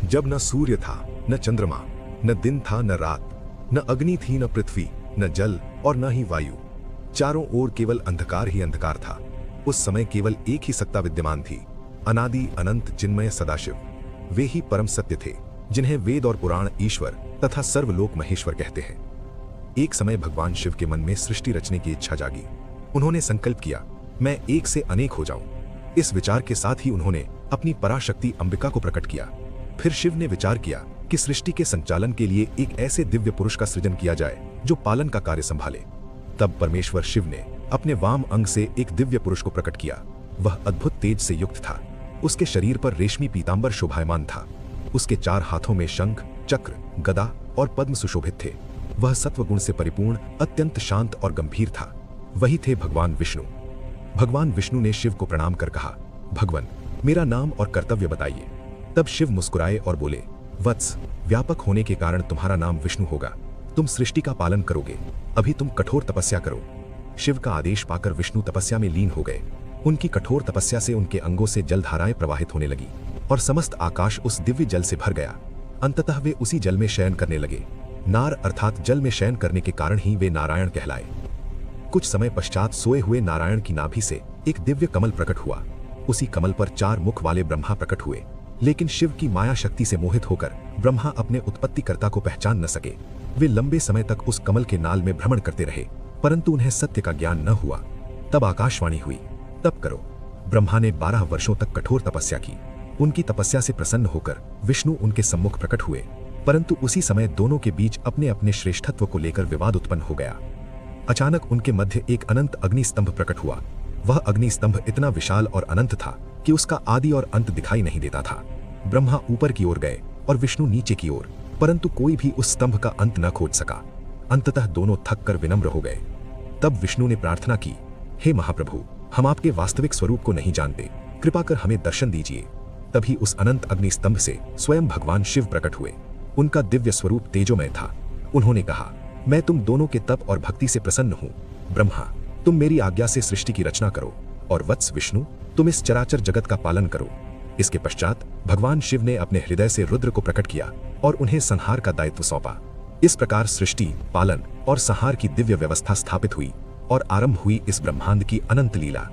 जब न सूर्य था, न चंद्रमा, न दिन था न रात, न अग्नि थी न पृथ्वी, न जल और न ही वायु। चारों ओर केवल अंधकार ही अंधकार था। उस समय केवल एक ही सत्ता विद्यमान थी, अनादि अनंत चिन्मय सदाशिव। वे ही परम सत्य थे, जिन्हें वेद और पुराण ईश्वर तथा सर्वलोक महेश्वर कहते हैं। एक समय भगवान शिव के मन में सृष्टि रचने की इच्छा जागी। उन्होंने संकल्प किया, मैं एक से अनेक हो जाऊं। इस विचार के साथ ही उन्होंने अपनी पराशक्ति अंबिका को प्रकट किया। फिर शिव ने विचार किया कि सृष्टि के संचालन के लिए एक ऐसे दिव्य पुरुष का सृजन किया जाए जो पालन का कार्य संभाले। तब परमेश्वर शिव ने अपने वाम अंग से एक दिव्य पुरुष को प्रकट किया। वह अद्भुत तेज से युक्त था। उसके शरीर पर रेशमी पीतांबर शोभायमान था। उसके 4 हाथों में शंख, चक्र, गदा और पद्म सुशोभित थे। वह सत्वगुण से परिपूर्ण, अत्यंत शांत और गंभीर था। वही थे भगवान विष्णु। भगवान विष्णु ने शिव को प्रणाम कर कहा, भगवान, मेरा नाम और कर्तव्य बताइए। तब शिव मुस्कुराए और बोले, वत्स, व्यापक होने के कारण तुम्हारा नाम विष्णु होगा। तुम सृष्टि का पालन करोगे। अभी तुम कठोर तपस्या करो। शिव का आदेश पाकर विष्णु तपस्या में लीन हो गए। उनकी कठोर तपस्या से उनके अंगों से जलधाराएं प्रवाहित होने लगी और समस्त आकाश उस दिव्य जल से भर गया। अंततः वे उसी जल में शयन करने लगे। नार अर्थात जल में शयन करने के कारण ही वे नारायण कहलाए। कुछ समय पश्चात सोए हुए नारायण की नाभि से एक दिव्य कमल प्रकट हुआ। उसी कमल पर 4 मुख वाले ब्रह्मा प्रकट हुए। लेकिन शिव की माया शक्ति से मोहित होकर ब्रह्मा अपने उत्पत्तिकर्ता को पहचान न सके। वे लंबे समय तक उस कमल के नाल में भ्रमण करते रहे, परंतु उन्हें सत्य का ज्ञान न हुआ। तब आकाशवाणी हुई, तप करो। ब्रह्मा ने 12 वर्षों तक कठोर तपस्या की। उनकी तपस्या से प्रसन्न होकर विष्णु उनके सम्मुख प्रकट हुए, परंतु उसी समय दोनों के बीच अपने अपने श्रेष्ठत्व को लेकर विवाद उत्पन्न हो गया। अचानक उनके मध्य एक अनंत अग्निस्तंभ प्रकट हुआ। वह अग्निस्तंभ इतना विशाल और अनंत था कि उसका आदि और अंत दिखाई नहीं देता था। ब्रह्मा ऊपर की ओर गए और विष्णु नीचे की ओर, परंतु कोई भी उस स्तंभ का अंत न खोज सका। अंततः दोनों थक कर विनम्र हो गए। तब विष्णु ने प्रार्थना की, हे महाप्रभु, हम आपके वास्तविक स्वरूप को नहीं जानते, कृपा कर हमें दर्शन दीजिए। तभी उस अनंत अग्निस्तंभ से स्वयं भगवान शिव प्रकट हुए। उनका दिव्य स्वरूप तेजोमय था। उन्होंने कहा, मैं तुम दोनों के तप और भक्ति से प्रसन्न हूँ। ब्रह्मा, तुम मेरी आज्ञा से सृष्टि की रचना करो, और वत्स विष्णु, तुम इस चराचर जगत का पालन करो। इसके पश्चात भगवान शिव ने अपने हृदय से रुद्र को प्रकट किया और उन्हें संहार का दायित्व सौंपा। इस प्रकार सृष्टि, पालन और संहार की दिव्य व्यवस्था स्थापित हुई और आरंभ हुई इस ब्रह्मांड की अनंत लीला।